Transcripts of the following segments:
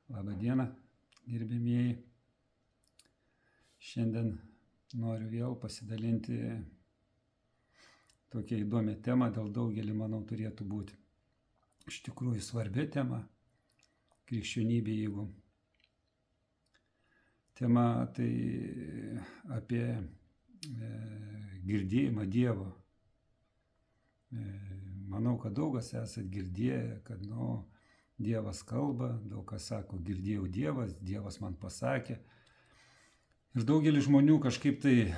Labą dieną, gerbėmieji. Šiandien noriu vėl pasidalinti tokia įdomi tema, dėl daugelį, manau, turėtų būti iš tikrųjų svarbi tema krikščionybė, jeigu tema tai apie girdėjimą Dievo. Manau, kad daugas esat girdėję, kad Dievas kalba, daug kas sako, girdėjau Dievas man pasakė. Ir daugelis žmonių kažkaip tai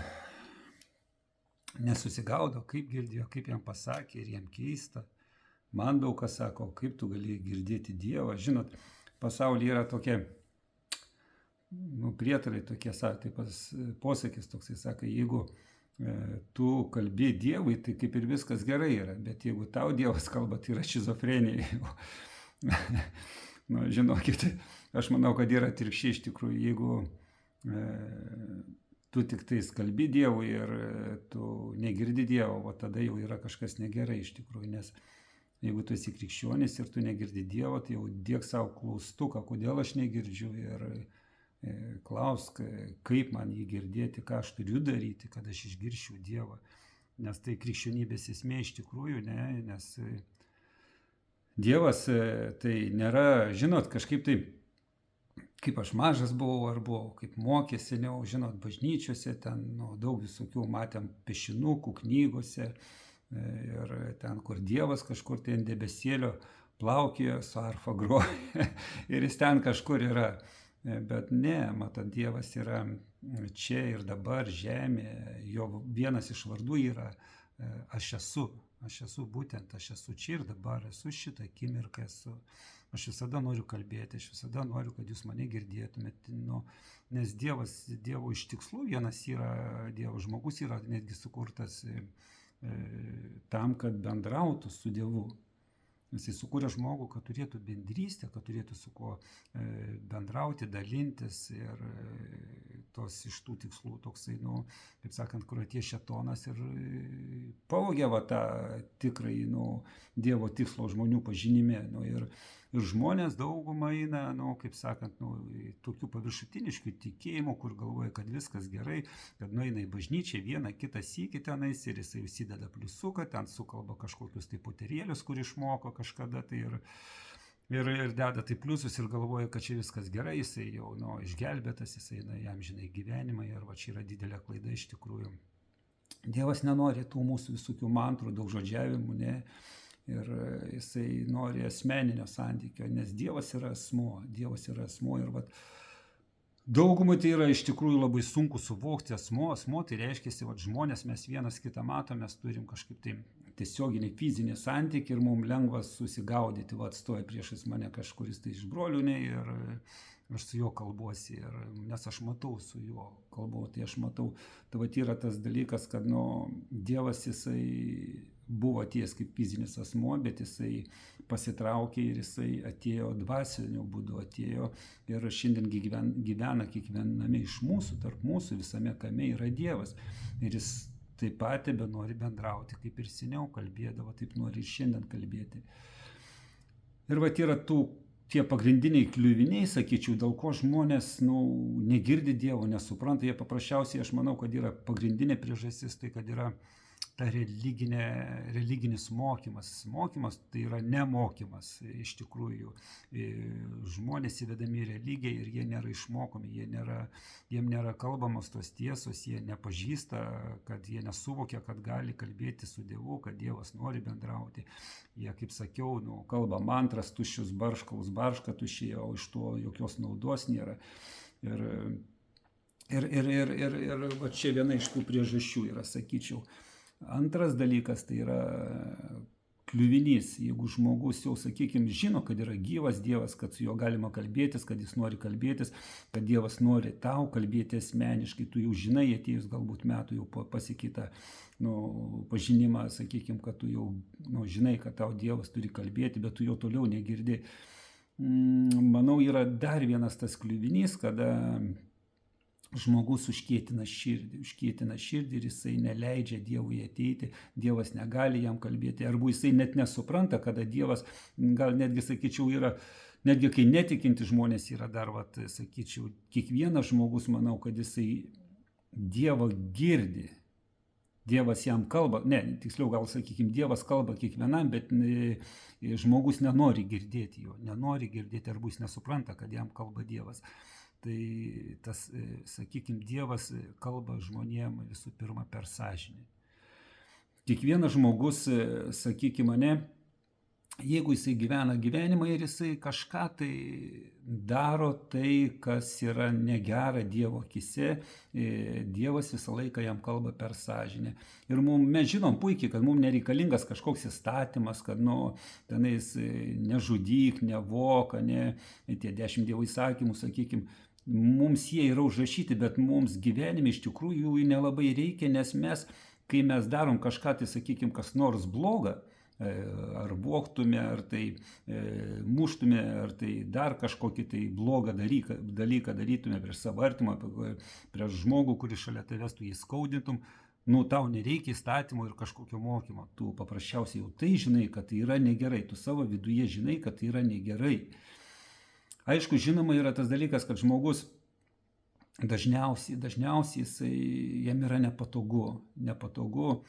nesusigaudo, kaip girdėjo, kaip jam pasakė ir jam keista. Man daug kas sako, kaip tu gali girdėti Dievą. Žinot, pasaulyje yra tokie, prietarai tokie, tai posakis toksai sako, jeigu tu kalbi Dievui, tai kaip ir viskas gerai yra, bet jeigu tau Dievas kalba, tai yra šizofrenija. Žinokit, aš manau, kad yra atvirkščiai iš tikrųjų, jeigu tu tik tais kalbi Dievui ir tu negirdi Dievo, o tada jau yra kažkas negerai iš tikrųjų, nes jeigu tu esi krikščionis ir tu negirdi Dievo, tai jau dėk savo klaustuką, kodėl aš negirdžiu ir klausk, kaip man jį girdėti, ką aš turiu daryti, kad aš išgirščiau Dievą, nes tai krikščionybės esmė iš tikrųjų, nes Dievas tai nėra, žinot, kažkaip tai, kaip aš mažas buvau, ar buvau, kaip mokė seniau, žinot, bažnyčiose, ten daug visokių matėm piešinukų knygose ir ten, kur Dievas kažkur ten debesėlio plaukioja, su arfa groja ir jis ten kažkur yra. Bet ne, matot, Dievas yra čia ir dabar žemė, jo vienas iš vardų yra aš esu būtent, aš esu čia ir dabar, esu šitą akimirką, aš visada noriu kalbėti, aš visada noriu, kad jūs mane girdėtumėte, nes Dievo iš tikslų vienas yra, Dievo žmogus yra netgi sukurtas tam, kad bendrautų su Dievu. Jisai sukūrė žmogų, kad turėtų bendrystę, kad turėtų su kuo bendrauti, dalintis ir tos iš tų tikslų toksai, kaip sakant, kur atėjo šėtonas ir pavogė tą tikrąjį Dievo tikslo žmonių pažinime. Ir žmonės daugumą eina, kaip sakant, tokių paviršutiniškų tikėjimų, kur galvoja, kad viskas gerai, kad nueina į bažnyčią vieną, kitą sykį tenais ir jisai užsideda pliusuką, ten sukalba kažkokius tai poterėlius, kur išmoko kažkada tai ir deda tai pliusus ir galvoja, kad čia viskas gerai, jisai jau išgelbėtas, jisai jam žinai gyvenimą ir va čia yra didelė klaida iš tikrųjų. Dievas nenori tų mūsų visokių mantrų, daug žodžiavimų, ne. Ir jisai nori asmeninio santykio, nes Dievas yra asmuo ir daugumai tai yra iš tikrųjų labai sunku suvokti asmuo tai reiškia, žmonės, mes vienas kitą matom, mes turim kažkaip tai tiesioginį fizinį santykį ir mums lengva susigaudyti, stoja priešais mane kažkuris tai iš brolių, ir aš su juo kalbuosi, nes aš matau su juo kalbu, tai aš matau, tai yra tas dalykas, kad Dievas jisai buvo atėjęs kaip fizinis asmuo, bet jisai pasitraukė ir jisai atėjo dvasiniu būdu, atėjo ir šiandien gyvena kiekviename iš mūsų, tarp mūsų visame kame yra Dievas. Ir jis taip pat nori bendrauti, kaip ir seniau kalbėdavo, taip nori ir šiandien kalbėti. Ir yra tie pagrindiniai kliuviniai, sakyčiau, dėl ko žmonės negirdi Dievo, nesupranta, jie paprasčiausiai, aš manau, kad yra pagrindinė priežastis, tai kad yra ta religinis mokymas. Mokymas tai yra nemokymas iš tikrųjų. Žmonės įvedami į religiją ir jie nėra išmokomi, jiem nėra kalbamos tos tiesos, jie nepažįsta, kad jie nesuvokia, kad gali kalbėti su Dievu, kad Dievas nori bendrauti. Jie, kaip sakiau, kalba mantras, tuščius barškalus, barška tuščiai, o iš to jokios naudos nėra. Ir va čia viena iš tų priežasčių yra, sakyčiau. Antras dalykas tai yra kliuvinys, jeigu žmogus jau, sakykime, žino, kad yra gyvas Dievas, kad su juo galima kalbėtis, kad jis nori kalbėtis, kad Dievas nori tau kalbėti asmeniškai, tu jau žinai, atėjus galbūt metų jau pasikeitą pažinimą, sakykime, kad tu jau žinai, kad tau Dievas turi kalbėti, bet tu jo toliau negirdi. Manau, yra dar vienas tas kliuvinys, kada žmogus užkietina širdį ir jisai neleidžia Dievui ateiti, Dievas negali jam kalbėti, arba jisai net nesupranta, kada Dievas, gal netgi sakyčiau, yra, netgi kai netikinti žmonės yra dar, sakyčiau, kiekvienas žmogus, manau, kad jisai Dievą girdi. Dievas jam kalba, tiksliau gal sakykime, Dievas kalba kiekvienam, bet žmogus nenori girdėti jo, arba jis nesupranta, kad jam kalba Dievas. Tai tas, sakykime, Dievas kalba žmonėm visų pirma per sąžinę. Kiekvienas žmogus, sakykime, jeigu jisai gyvena gyvenimą ir jisai kažką tai daro tai, kas yra negera Dievo akise, Dievas visą laiką jam kalba per sąžinę. Ir mes žinom puikiai, kad mums nereikalingas kažkoks įstatymas, kad tenais nežudyk, nevok, tie 10 Dievo įsakymų, sakykime, mums jie yra užrašyti, bet mums gyvenime iš tikrųjų jų nelabai reikia, nes mes, kai mes darom kažką, tai sakykime, kas nors blogą, ar vogtume, ar tai muštume, ar tai dar kažkokį tai blogą dalyką darytume prieš savo artimą, prieš žmogų, kuris šalia tavęs, tu jį skaudintum, tau nereikia įstatymo ir kažkokio mokymo, tu paprasčiausiai jau tai žinai, kad tai yra negerai, tu savo viduje žinai, kad tai yra negerai. Aišku, žinoma, yra tas dalykas, kad žmogus dažniausiai jam yra nepatogu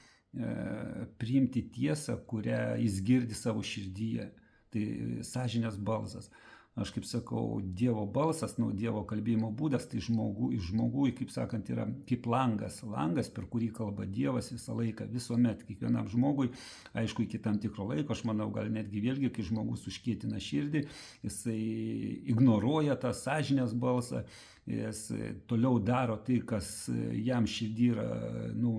priimti tiesą, kurią jis girdi savo širdyje. Tai sąžinės balsas. Aš kaip sakau, Dievo balsas, Dievo kalbėjimo būdas, tai žmogui, kaip sakant, yra kaip langas, per kurį kalba Dievas visą laiką, visuomet, kiekvienam žmogui, aišku, iki tam tikro laiko, aš manau, gal netgi vėlgi, kai žmogus užkietina širdį, jisai ignoruoja tą sąžinės balsą, jis toliau daro tai, kas jam širdį yra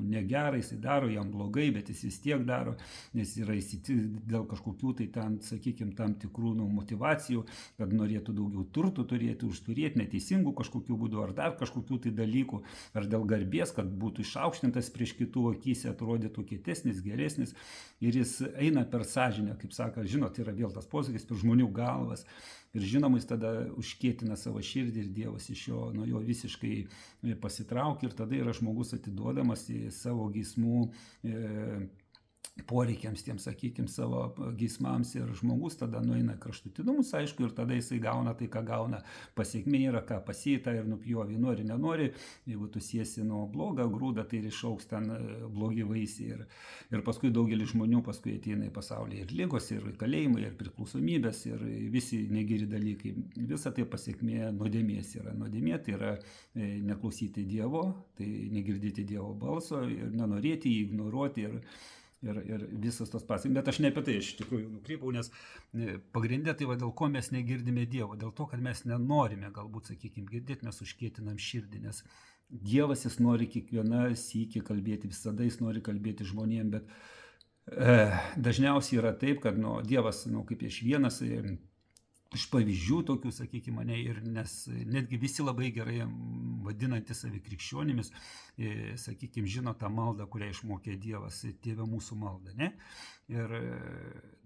negera, jisai daro, jam blogai, bet jis vis tiek daro, nes yra dėl kažkokių tai ten, sakykime, tam tikrų motyvacijų, kad norėtų daugiau turtų turėti, užturėti neteisingų kažkokių būdų, ar dar kažkokių tai dalykų, ar dėl garbės, kad būtų išaukštintas prieš kitų akyse, atrodytų kietesnis, geresnis, ir jis eina per sąžinę, kaip sako, žinot, yra vėl tas posakis, per žmonių galvas. Ir žinoma, jis tada užkietina savo širdį ir Dievas iš nuo jo visiškai pasitraukia ir tada yra žmogus atiduodamas į savo geismų poreikiams, tiem, sakykime, savo geismams ir žmogus tada nueina kraštutinumus, aišku, ir tada jisai gauna tai, ką gauna. Pasiekmė yra, ką pasėta ir nupjovė, nori, nenori, jeigu tu siesi blogą grūdą, tai ir išaugs ten blogi vaisiai. Ir paskui daugelis žmonių paskui ateina į pasaulį ir ligos, ir kalėjimai, ir priklausomybės, ir visi negeri dalykai. Visa tai pasiekmė nuodėmės yra. Nuodėmė tai yra neklausyti Dievo, tai negirdėti Dievo balso ir nenorėti jį ignoruoti ir visas tos pasiekmes. Bet aš ne apie tai iš tikrųjų nukrypau, nes pagrindė tai dėl ko mes negirdime Dievo, dėl to, kad mes nenorime galbūt, sakykime, girdėti, mes užkietinam širdį, nes Dievas jis nori kiekvieną sykį kalbėti, visada jis nori kalbėti žmonėm, bet dažniausiai yra taip, kad Dievas, kaip iš vienas iš pavyzdžių tokių, sakykime, ir nes netgi visi labai gerai vadinantys savi krikščionimis, sakykime, žino tą maldą, kurią išmokė Dievas, Tėve mūsų maldą, ne? Ir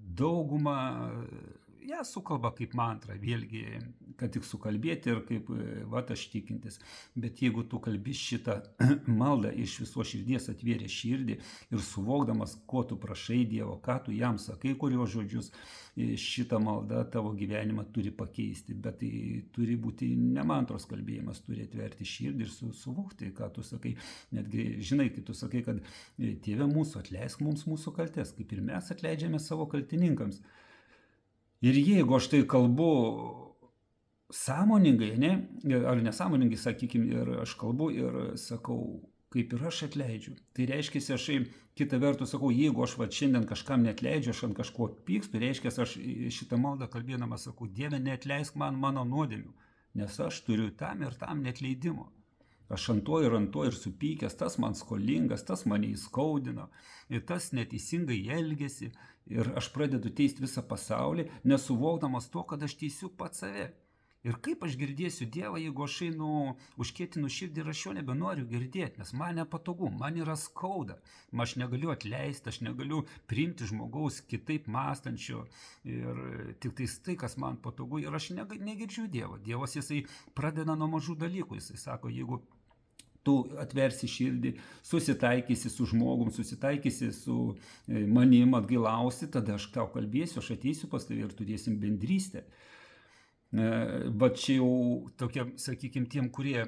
dauguma ją sukalba kaip mantrą, vėlgi, kad tik sukalbėti ir kaip, aš tikintis. Bet jeigu tu kalbi šitą maldą iš viso širdies, atvėrė širdį ir suvokdamas, ko tu prašai Dievo, ką tu jam sakai, kurios žodžius, šitą maldą tavo gyvenimą turi pakeisti. Bet tai turi būti ne mantros kalbėjimas, turi atverti širdį ir suvokti, ką tu sakai. Netgi, žinai, kai tu sakai, kad Tėve mūsų, atleisk mums mūsų kaltes, kaip ir mes atleidžiame savo kaltininkams. Ir jeigu aš tai kalbu sąmoningai, ar nesąmoningai, sakykime, ir aš kalbu ir sakau, kaip ir aš atleidžiu, tai reiškia, aš kitą vertus sakau, jeigu aš šiandien kažkam neatleidžiu, aš ant kažko pykstu, reiškia, aš šitą maldą kalbėdama sakau, Dieve, neatleisk man mano nuodėmių, nes aš turiu tam ir tam neatleidimo. Aš ant to ir supykęs, tas man skolingas, tas mane įskaudino, ir tas neteisingai elgiasi, ir aš pradedu teisti visą pasaulį, nesuvokdamas to, kad aš teisiu pats save. Ir kaip aš girdėsiu Dievą, jeigu aš užkietinu širdį ir aš jo nebenoriu girdėti, nes man nepatogu, man yra skauda, aš negaliu atleisti, aš negaliu priimti žmogaus kitaip mąstančio ir tik tai, kas man patogu, ir aš negirdžiu Dievo. Dievas jisai pradeda nuo mažų dalykų, jisai sako, jeigu tu atversi širdį, susitaikysi su žmogum, susitaikysi su manim, atgailausi, tada aš tau kalbėsiu, aš ateisiu pas tave ir turėsim bendrystę. Va čia jau tokia, sakykime, tiem, kurie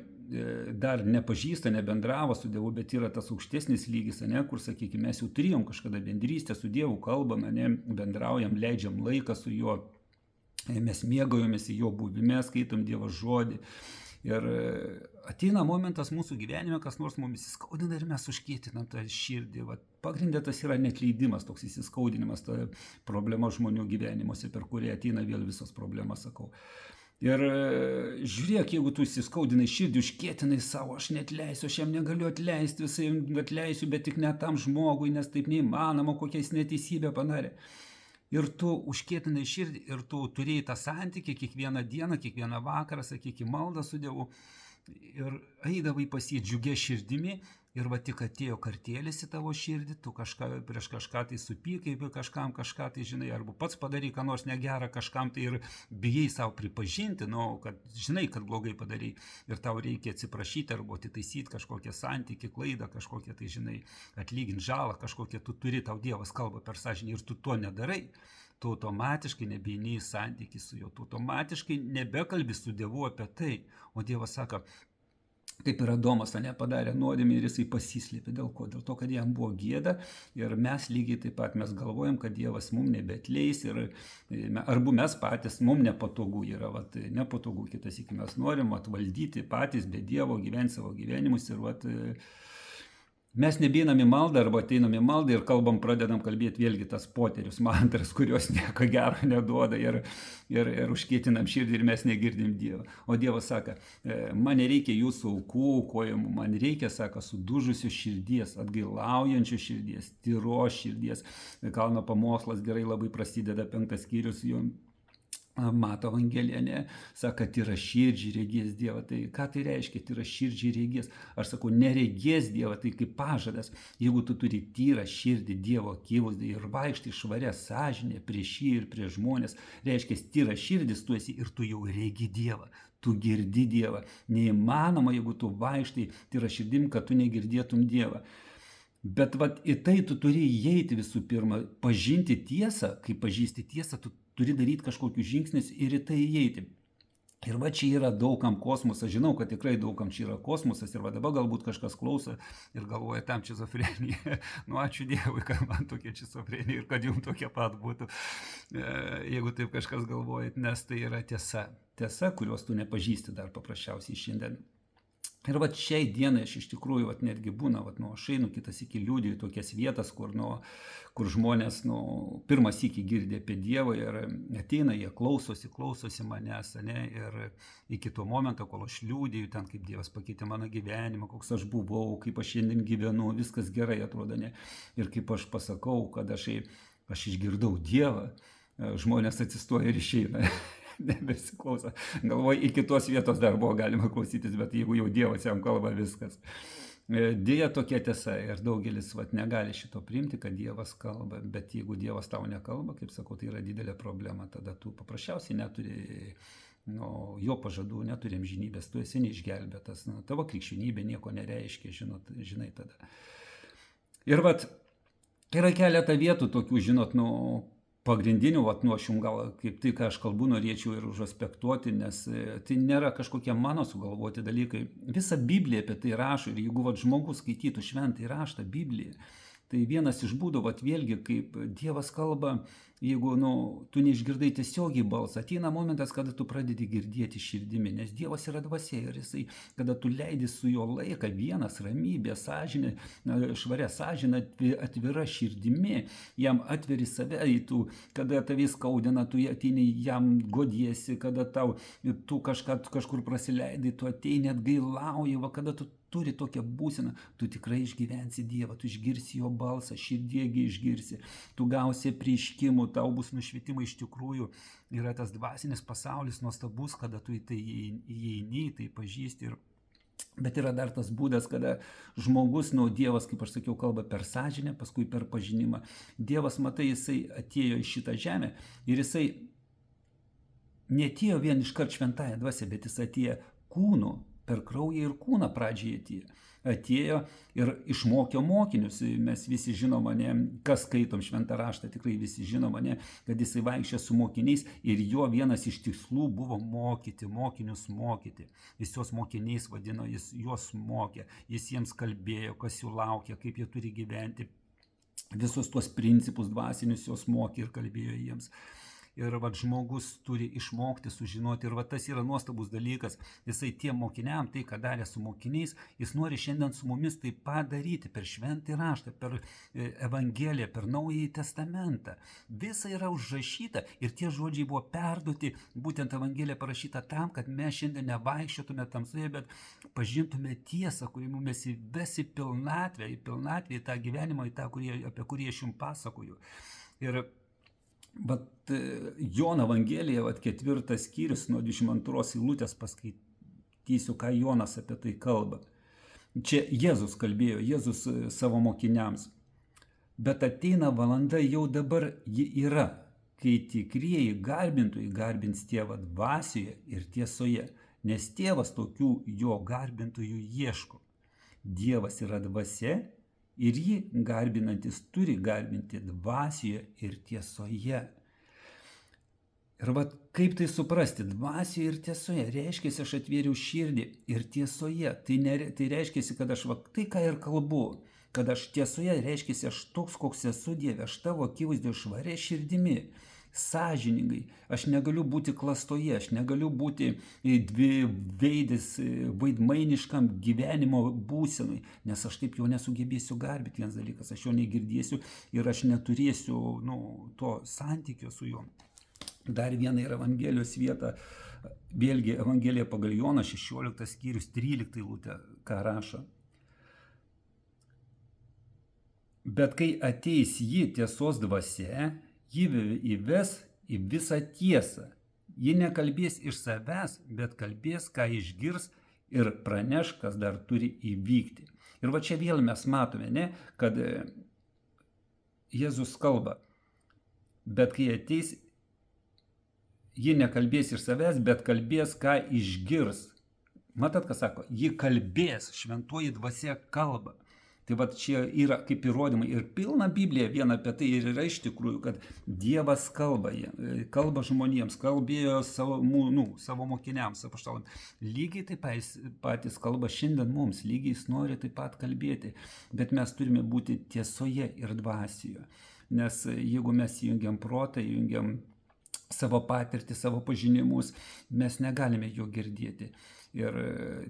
dar nepažįsta, nebendravo su Dievu, bet yra tas aukštesnis lygis, ne, kur, sakykime, mes jau turėjom kažkada bendrystę su Dievu, kalbam, ne, bendraujam, leidžiam laiką su juo, mes mėgaujamės į jo buvime, skaitom Dievo žodį. Ir ateina momentas mūsų gyvenime, kas nors mumis įskaudina ir mes užkietinam tą širdį. Vat, pagrindė tas yra netleidimas, toks įsiskaudinimas, ta problema žmonių gyvenimuose, per kurį ateina vėl visos problemas, sakau. Ir žiūrėk, jeigu tu įsiskaudinai širdį, užkietinai savo, aš neatleisiu, aš jam negaliu atleisti, visai atleisiu, bet tik ne tam žmogui, nes taip neįmanoma, kokia jis neteisybė padarė. Ir tu užkietinai širdį ir tu turėjai tą santykį kiekvieną dieną, kiekvieną vakarą, sakykime, maldą su Dievu ir eidavai pas jį džiugia širdimi ir va tik atėjo kartėlis į tavo širdį, tu prieš kažką tai supykai, kažkam kažką tai žinai, arba pats padarai ką nors negerą kažkam tai ir bijai savo pripažinti, kad žinai, kad blogai padarai ir tau reikia atsiprašyti arba atitaisyti kažkokią santykį, klaidą, kažkokią tai, žinai, atlyginti žalą, kažkokią tu turi, tau Dievas kalba per sąžinę ir tu to nedarai. Tu automatiškai nebeini į santykį su juo, tu automatiškai nebekalbi su Dievu apie tai, o Dievas sako, kaip ir Adomas padarė nuodėmę ir jisai pasislėpė. Dėl ko? Dėl to, kad jam buvo gėda ir mes lygiai taip pat mes galvojam, kad Dievas mums nebeatleis ir arba mes patys, mums nepatogu yra, nepatogu, kitas iki mes norim atvaldyti patys be Dievo, gyventi savo gyvenimus ir mes nebeinam į maldą arba ateinam į maldą ir pradedam kalbėti vėlgi tas poterius, mantras, kurios nieko gero neduoda ir užkietinam širdį ir mes negirdim Dievą. O Dievas sako, man nereikia jūsų aukų, aukojimų, man reikia, sako, sudužusios širdies, atgailaujančios širdies, tyros širdies. Kalno pamokslas gerai labai prasideda 5 skyrius, jo Mato Evangelija, ne, sako, tyra širdžiai regės Dievą. Tai ką tai reiškia, tyra širdžiai regės? Aš sakau, neregės Dievą, tai kaip pažadas. Jeigu tu turi tyrą širdį Dievo akivaizdai ir vaikštai švarę sąžinę prieš jį ir prieš žmonės, reiškia, tyra širdis tu esi ir tu jau regi Dievą. Tu girdi Dievą. Neįmanoma, jeigu tu vaikštai tyra širdim, kad tu negirdėtum Dievą. Bet į tai tu turi įeiti visų pirma, pažinti tiesą, kai pažįsti tiesą, tu turi daryti kažkokius žingsnius ir į tai įeiti. Ir čia yra daugam kosmosas, žinau, kad tikrai daugam čia yra kosmosas ir dabar galbūt kažkas klauso ir galvoja, tam šizofrenija. Ačiū Dievui, kad man tokia šizofrenija ir kad jums tokia pat būtų, jeigu taip kažkas galvojat, nes tai yra tiesa. Tiesa, kurios tu nepažįsti dar paprasčiausiai šiandien. Ir šiai dienai aš iš tikrųjų netgi būna, aš einu kitas iki liudiju tokias vietas, kur žmonės pirmą sykį girdė apie Dievą ir ateina, jie klausosi manęs, ne, ir iki to momento, kol aš liudiju, ten kaip Dievas pakeitė mano gyvenimą, koks aš buvau, kaip aš šiandien gyvenu, viskas gerai atrodo, ne, ir kaip aš pasakau, kad aš išgirdau Dievą, žmonės atsistoja ir išeina. Nebesiklauso. Galvoju, iki tos vietos dar buvo galima klausytis, bet jeigu jau Dievas jam kalba, viskas. Dėja tokia tiesa ir daugelis negali šito priimti, kad Dievas kalba, bet jeigu Dievas tau nekalba, kaip sakau, tai yra didelė problema, tada tu paprasčiausiai neturi jo pažadų, neturi amžinybės, tu esi neišgelbėtas, tavo krikščionybė nieko nereiškia, žinai tada. Ir yra keletą vietų tokių, pagrindinių, aš jums gal kaip tai, ką aš kalbu, norėčiau ir užaspektuoti, nes tai nėra kažkokie mano sugalvoti dalykai. Visa Biblija apie tai rašo ir jeigu žmogus skaitytų šventąjį raštą Bibliją, tai vienas iš būdų, vėlgi, kaip Dievas kalba, jeigu tu neišgirdai tiesiogiai balsą, ateina momentas, kada tu pradedi girdėti širdimi, nes Dievas yra dvasia ir jisai, kada tu leidi su jo laiką, vienas ramybė, sąžinė, švaria sąžinė, atvira širdimi, jam atveri save, kada tavai skaudina, tu ateini, jam godiesi, kada tu kažkur prasileidai, tu ateini, atgailauji, kada tu turi tokią būseną, tu tikrai išgyvensi Dievą, tu išgirsi jo balsą, širdiegi išgirsi, tu gausi apreiškimų, tau bus nušvitimai, iš tikrųjų yra tas dvasinis pasaulis nuostabus, kada tu į tai įeini, tai pažįsti. Bet yra dar tas būdas, kada žmogus, Dievas, kaip aš sakiau, kalba per sąžinę, paskui per pažinimą. Dievas, matai, jisai atėjo į šitą žemę ir jisai neatėjo vien iškart šventąją dvasią, bet jis atėjo kūnu, per kraują ir kūną pradžiai atėjo ir išmokė mokinius. Mes visi žinom, ne, kas skaitom šventą raštą, tikrai visi žinom, ne, kad jisai vaikščia su mokiniais ir jo vienas iš tikslų buvo mokyti, mokinius mokyti. Jis juos mokiniais vadino, jis juos mokė, jis jiems kalbėjo, kas jų laukia, kaip jie turi gyventi. Visus tuos principus dvasinius jos mokė ir kalbėjo jiems. Ir žmogus turi išmokti, sužinoti. Ir tas yra nuostabus dalykas. Jisai tiem mokiniam, tai ką darė su mokiniais, jis nori šiandien su mumis tai padaryti per šventąjį raštą, per Evangeliją, per Naująjį testamentą. Visa yra užrašyta ir tie žodžiai buvo perduoti, būtent Evangelija parašyta tam, kad mes šiandien nevaikščiotume tamsoje, bet pažintume tiesą, kuri mumis įves į pilnatvę, į tą gyvenimą, apie kurį aš jums pasakoju. Ir Jono Evangelija, 4 skyrius nuo 22 eilutės paskaitysiu, ką Jonas apie tai kalba. Čia Jėzus kalbėjo, Jėzus savo mokiniams. Bet ateina valanda, jau dabar ji yra, kai tikrieji garbintojai garbins tėvą dvasioje ir tiesoje, nes tėvas tokių jo garbintojų ieško. Dievas yra dvasia, ir jį garbinantis turi garbinti dvasioje ir tiesoje. Ir kaip tai suprasti? Dvasioje ir tiesoje. Reiškia, aš atvėriau širdį ir tiesoje. Tai reiškia, kad aš tai, ką ir kalbu, kad aš tiesoje, reiškia, aš toks, koks esu Dieve, aš tavo akivaizdėje švaria širdimi, sąžiningai. Aš negaliu būti klastoje, aš negaliu būti dviveidis, vaidmainiškam gyvenimo būsenui, nes aš taip jo nesugebėsiu garbinti. Vienas dalykas, aš jo negirdėsiu ir aš neturėsiu to santykio su juo. Dar viena yra Evangelijos vieta, vėlgi Evangelija pagal Joną 16 skyrius 13 eilutė, ką rašo. Bet kai ateis ji tiesos dvasia, ji įves į visą tiesą. Ji nekalbės iš savęs, bet kalbės, ką išgirs ir praneš, kas dar turi įvykti. Ir čia vėl mes matome, ne, kad Jėzus kalba. Bet kai ateis, ji nekalbės iš savęs, bet kalbės, ką išgirs. Matot, ką sako? Ji kalbės, šventoji dvasia kalba. Tai čia yra kaip įrodymai ir pilna Biblija viena apie tai ir yra iš tikrųjų, kad Dievas kalba žmonėms, kalbėjo savo mokiniams, apaštalams. Lygiai taip patys kalba šiandien mums, lygiai jis nori taip pat kalbėti, bet mes turime būti tiesoje ir dvasioje. Nes jeigu mes įjungiam protą, įjungiam savo patirtį, savo pažinimus, mes negalime jo girdėti. Ir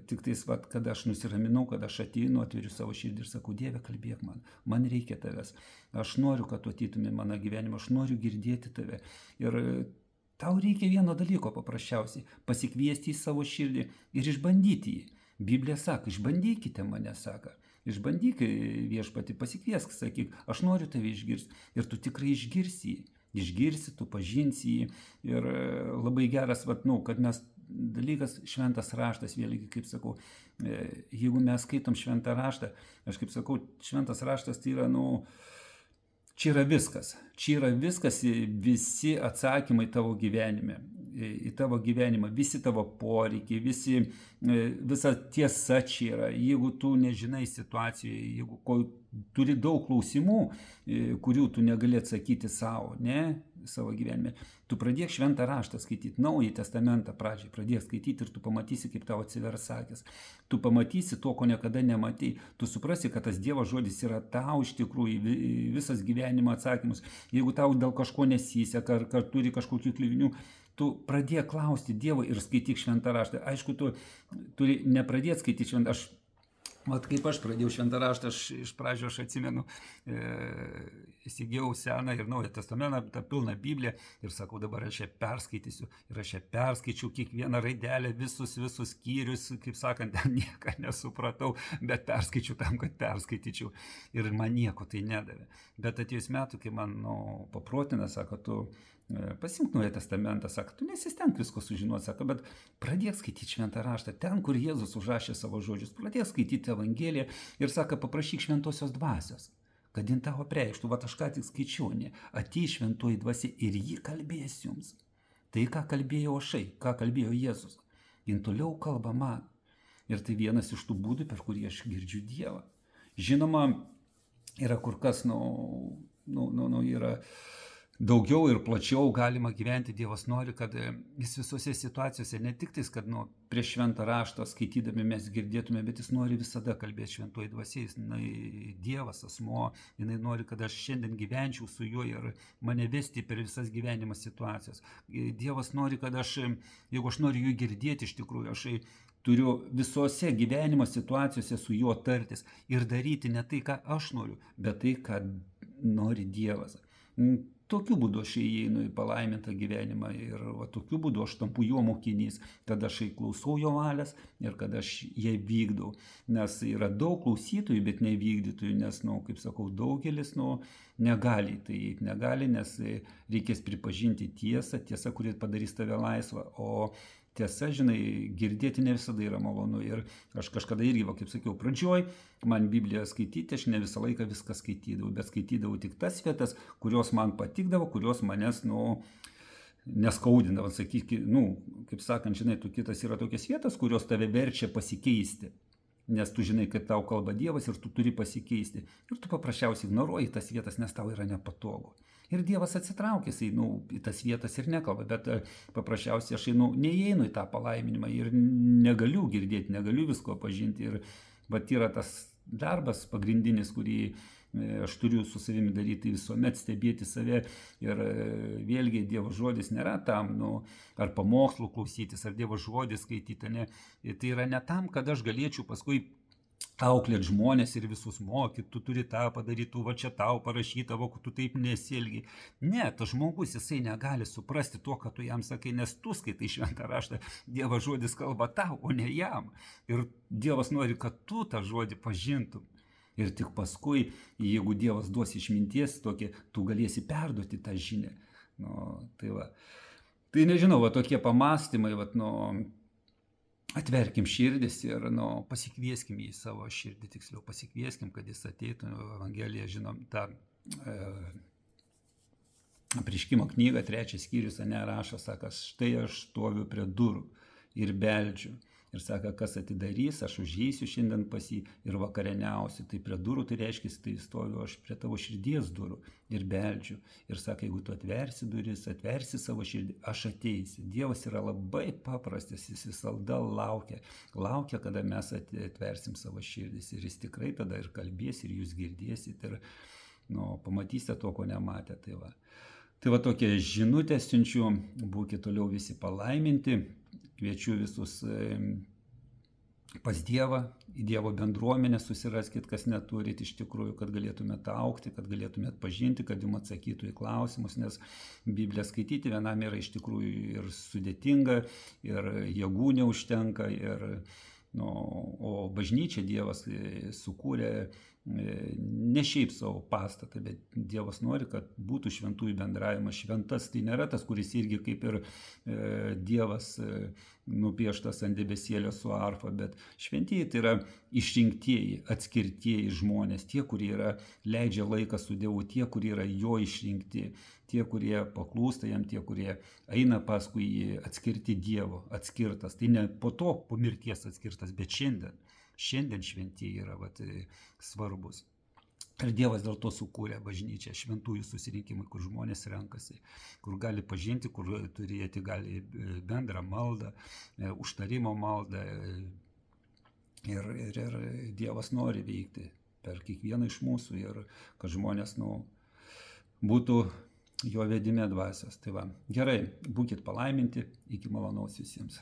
tik tais, kada aš nusiraminau, kad aš ateinu, atveriu savo širdį ir sakau, Dieve, kalbėk man reikia tavęs, aš noriu, kad tu ateitumė mano gyvenimą, aš noriu girdėti tave. Ir tau reikia vieno dalyko paprasčiausiai, pasikviesti į savo širdį ir išbandyti jį. Biblija sako, išbandykite mane, sako. Išbandyk Viešpatį, pasikviesk, sakyk, aš noriu tave išgirsti. Ir tu tikrai išgirsi jį. Išgirsi, tu pažinsi jį. Ir labai geras, kad mes dalykas šventas raštas, vėlgi, kaip sakau, jeigu mes skaitom šventą raštą, aš kaip sakau, šventas raštas tai yra, čia yra viskas. Čia yra viskas, visi atsakymai tavo gyvenime, į tavo gyvenimą, visi tavo poreikiai, visa tiesa čia yra. Jeigu tu nežinai situacijoje, jeigu turi daug klausimų, kurių tu negali atsakyti savo gyvenime, tu pradėk šventą raštą skaityti, Naująjį testamentą pradžiai, pradėk skaityti ir tu pamatysi, kaip tau atsivers akis. Tu pamatysi to, ko niekada nematei. Tu suprasi, kad tas Dievo žodis yra tau iš tikrųjų visas gyvenimo atsakymus. Jeigu tau dėl kažko nesiseka, ar turi kažkokių kliuvinių, tu pradėk klausti Dievo ir skaityk šventą raštą. Aišku, tu turi nepradėti skaityti šventą. Kaip aš pradėjau šventą raštą, iš pradžio aš atsimenu, įsigijau Seną ir Naują testamentą, pilną Bibliją ir sakau, dabar aš ją perskaitysiu. Ir aš ją perskaičiau kiekvieną raidelę, visus skyrius, kaip sakant, nieką nesupratau, bet perskaičiau tam, kad perskaityčiau. Ir man nieko tai nedavė. Bet atėjus metų, kai man paprotina, sako, tu pasimk Naują testamentą, sako, tu nesistenk visko sužinoti, sako, bet pradėk skaityti šventą raštą, ten, kur Jėzus užrašė savo žodžius, pradėk skaityti Evangeliją ir sako, paprašyk šventosios dvasios, kad jin tau apreikštų. Aš ką tik skaičiau, ateis šventoji dvasia ir ji kalbės jums. Tai, ką kalbėjo ką kalbėjo Jėzus, jin toliau kalba man. Ir tai vienas iš tų būdų, per kurį aš girdžiu Dievą. Žinoma, yra kur kas, yra daugiau ir plačiau galima gyventi. Dievas nori, kad jis visose situacijose, ne tik tais, kad prieš šventą raštą skaitydami mes girdėtume, bet jis nori visada kalbėti šventoji dvasia. Dievas, asmuo, jinai nori, kad aš šiandien gyvenčiau su juo ir mane vesti per visas gyvenimo situacijas. Dievas nori, kad aš, jeigu aš noriu jų girdėti, iš tikrųjų, aš turiu visose gyvenimo situacijose su juo tartis ir daryti ne tai, ką aš noriu, bet tai, ką nori Dievas. Tokiu būdu aš įeinu į palaimintą gyvenimą ir tokiu būdu aš tampu jo mokinys, kad aš klausau jo valios ir kad aš ją vykdau. Nes yra daug klausytojų, bet nevykdytojų, nes, kaip sakau, daugelis negali tai įeiti, negali, nes reikės pripažinti tiesą, kuri padarys tave laisvą, o tiesa, žinai, girdėti ne visada yra malonu. Ir aš kažkada irgi, kaip sakiau, pradžioj, man Bibliją skaityti, aš ne visą laiką viską skaitydavau, bet skaitydavau tik tas vietas, kurios man patikdavo, kurios manęs, neskaudindavo, kaip sakant, žinai, kitas yra tokias vietas, kurios tave verčia pasikeisti. Nes tu žinai, kad tau kalba Dievas ir tu turi pasikeisti. Ir tu paprasčiausiai ignoruoji tas vietas, nes tau yra nepatogu. Ir Dievas atsitraukęs į tas vietas ir nekalba, bet paprasčiausiai aš neįeinu į tą palaiminimą ir negaliu girdėti, negaliu visko pažinti. Ir yra tas darbas pagrindinis, kurį aš turiu su savimi daryti, visuomet stebėti save. Ir vėlgi Dievo žodis nėra tam, ar pamokslų klausytis, ar Dievo žodį skaityti, ne. Tai yra ne tam, kad aš galėčiau paskui auklėt žmonės ir visus mokyti, tu turi tą padaryti, tu va čia tau parašyta, tu taip nesielgi. Ne, tas žmogus, jisai negali suprasti to, ką tu jam sakai, nes tu skaitai šventą raštą, Dievo žodis kalba tau, o ne jam. Ir Dievas nori, kad tu tą žodį pažintum. Ir tik paskui, jeigu Dievas duos išminties, tu galėsi perduoti tą žinią. Tai nežinau, tokie pamastymai, atverkim širdis ir pasikvieskim į savo širdį, tiksliau pasikvieskim, kad jis ateitų. Evangelija, žinom, tą Apreiškimo knygą, 3 skyrius, rašo, sako, štai aš stoviu prie durų ir beldžiu. Ir sako, kas atidarys, aš užeisiu šiandien pas jį ir vakarieniausiu. Tai prie durų, tai reiškia, tai stoviu aš prie tavo širdies durų ir beldžiu. Ir sako, jeigu tu atversi duris, atversi savo širdį, aš ateisiu. Dievas yra labai paprastas, jis visada laukia, kada mes atversim savo širdis. Ir jis tikrai tada ir kalbės, ir jūs girdėsit, ir pamatysite to, ko nematė. Tai tokia žinutė siunčiu, būkite toliau visi palaiminti. Kviečiu visus pas Dievą, į Dievo bendruomenę susiraskit, kas neturit iš tikrųjų, kad galėtumėte augti, kad galėtumėte pažinti, kad jums atsakytų į klausimus, nes Bibliją skaityti vienam yra iš tikrųjų ir sudėtinga, ir jėgų neužtenka, o bažnyčia Dievas sukūrė ne šiaip savo pastatą, bet Dievas nori, kad būtų šventųjų bendravimas. Šventas tai nėra tas, kuris irgi kaip ir Dievas nupieštas ant debesėlio su arfa, bet šventieji tai yra išrinktieji, atskirtieji žmonės, tie, kurie leidžia laiką su Dievu, tie, kurie yra jo išrinkti, tie, kurie paklūsta jam, tie, kurie eina paskui jį, atskirti Dievo, atskirtas. Tai ne po to, po mirties atskirtas, bet šiandien. Šiandien šventieji yra svarbus. Ir Dievas dėl to sukūrė bažnyčią, šventųjų susirinkimai, kur žmonės renkasi, kur gali pažinti, kur turėti gali bendrą maldą, užtarimo maldą. Ir Dievas nori veikti per kiekvieną iš mūsų ir kad žmonės būtų jo vedime dvasios. Gerai, būkit palaiminti, iki malonaus visiems.